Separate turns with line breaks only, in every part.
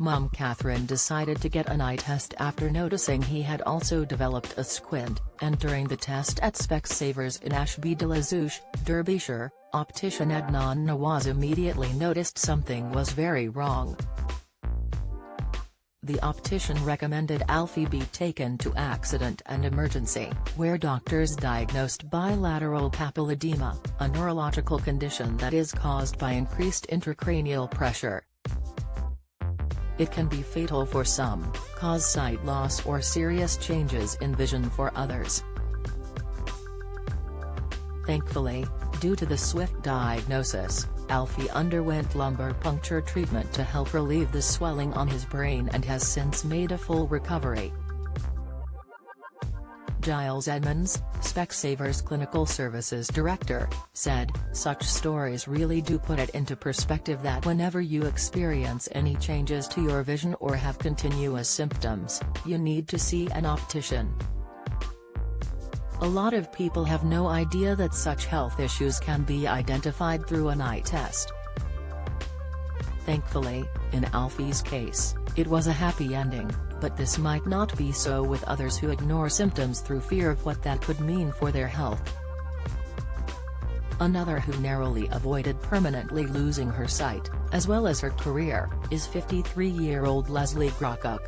Mom Catherine decided to get an eye test after noticing he had also developed a squint, and during the test at Specsavers in Ashby-de-la-Zouch, Derbyshire, optician Adnan Nawaz immediately noticed something was very wrong. The optician recommended Alfie be taken to accident and emergency, where doctors diagnosed bilateral papilledema, a neurological condition that is caused by increased intracranial pressure. It can be fatal for some, cause sight loss or serious changes in vision for others. Thankfully, due to the swift diagnosis, Alfie underwent lumbar puncture treatment to help relieve the swelling on his brain and has since made a full recovery. Giles Edmonds, Specsavers Clinical Services Director, said, "Such stories really do put it into perspective that whenever you experience any changes to your vision or have continuous symptoms, you need to see an optician. A lot of people have no idea that such health issues can be identified through an eye test." Thankfully, in Alfie's case, it was a happy ending, but this might not be so with others who ignore symptoms through fear of what that could mean for their health. Another who narrowly avoided permanently losing her sight, as well as her career, is 53-year-old Leslie Grocock.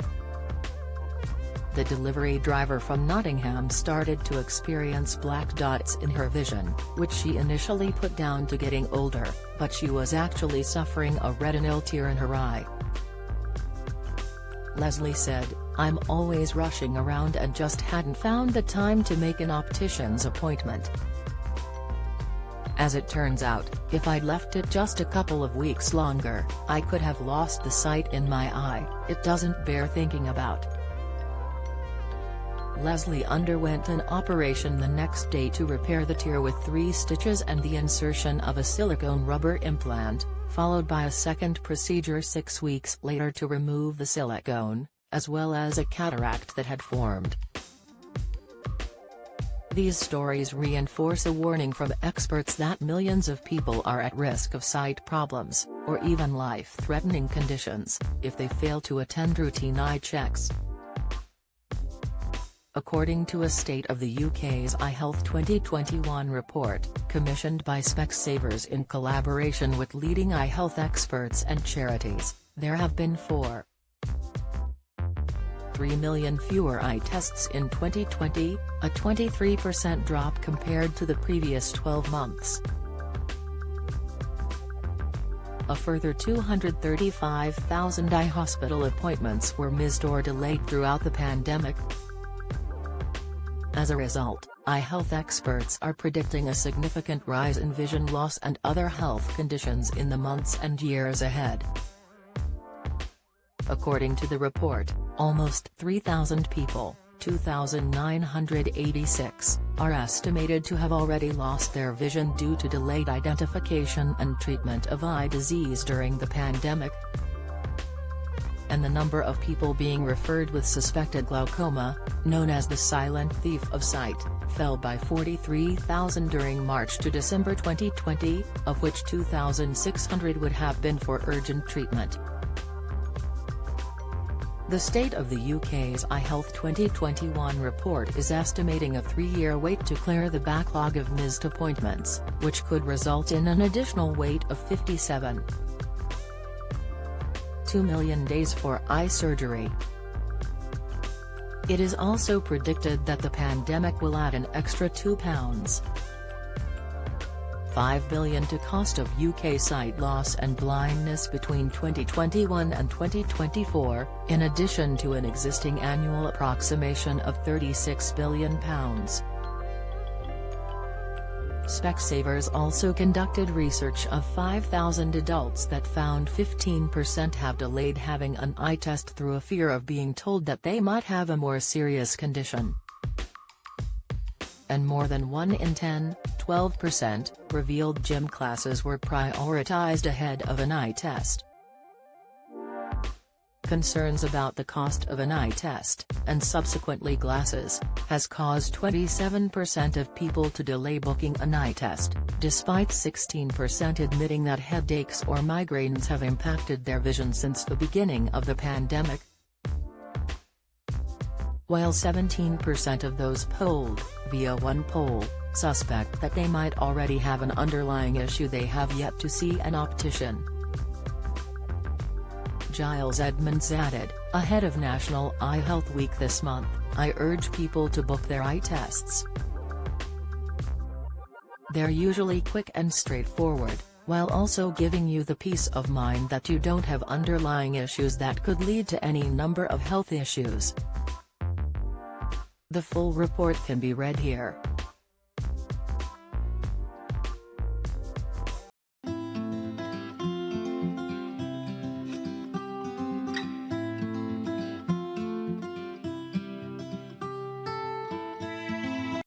The delivery driver from Nottingham started to experience black dots in her vision, which she initially put down to getting older, but she was actually suffering a retinal tear in her eye. Leslie said, "I'm always rushing around and just hadn't found the time to make an optician's appointment. As it turns out, if I'd left it just a couple of weeks longer, I could have lost the sight in my eye. It doesn't bear thinking about." Leslie underwent an operation the next day to repair the tear with 3 stitches and the insertion of a silicone rubber implant, followed by a second procedure 6 weeks later to remove the silicone, as well as a cataract that had formed. These stories reinforce a warning from experts that millions of people are at risk of sight problems, or even life-threatening conditions, if they fail to attend routine eye checks. According to a State of the UK's Eye Health 2021 report, commissioned by Specsavers in collaboration with leading eye health experts and charities, there have been 4.3 million fewer eye tests in 2020, a 23% drop compared to the previous 12 months. A further 235,000 eye hospital appointments were missed or delayed throughout the pandemic. As a result, eye health experts are predicting a significant rise in vision loss and other health conditions in the months and years ahead. According to the report, almost 3,000 people, 2,986, are estimated to have already lost their vision due to delayed identification and treatment of eye disease during the pandemic. And the number of people being referred with suspected glaucoma, known as the silent thief of sight, fell by 43,000 during March to December 2020, of which 2,600 would have been for urgent treatment. The State of the UK's Eye Health 2021 report is estimating a 3-year wait to clear the backlog of missed appointments, which could result in an additional wait of 57.2 million days for eye surgery. It is also predicted that the pandemic will add an extra £2.5 billion to cost of UK sight loss and blindness between 2021 and 2024, in addition to an existing annual approximation of £36 billion. Specsavers also conducted research of 5,000 adults that found 15% have delayed having an eye test through a fear of being told that they might have a more serious condition. And more than 1 in 10, 12%, revealed gym classes were prioritized ahead of an eye test. Concerns about the cost of an eye test, and subsequently glasses, has caused 27% of people to delay booking an eye test, despite 16% admitting that headaches or migraines have impacted their vision since the beginning of the pandemic. While 17% of those polled, via one poll, suspect that they might already have an underlying issue, they have yet to see an optician. Giles Edmonds added, ahead of National Eye Health Week this month, I urge people to book their eye tests. They're usually quick and straightforward, while also giving you the peace of mind that you don't have underlying issues that could lead to any number of health issues. The full report can be read here.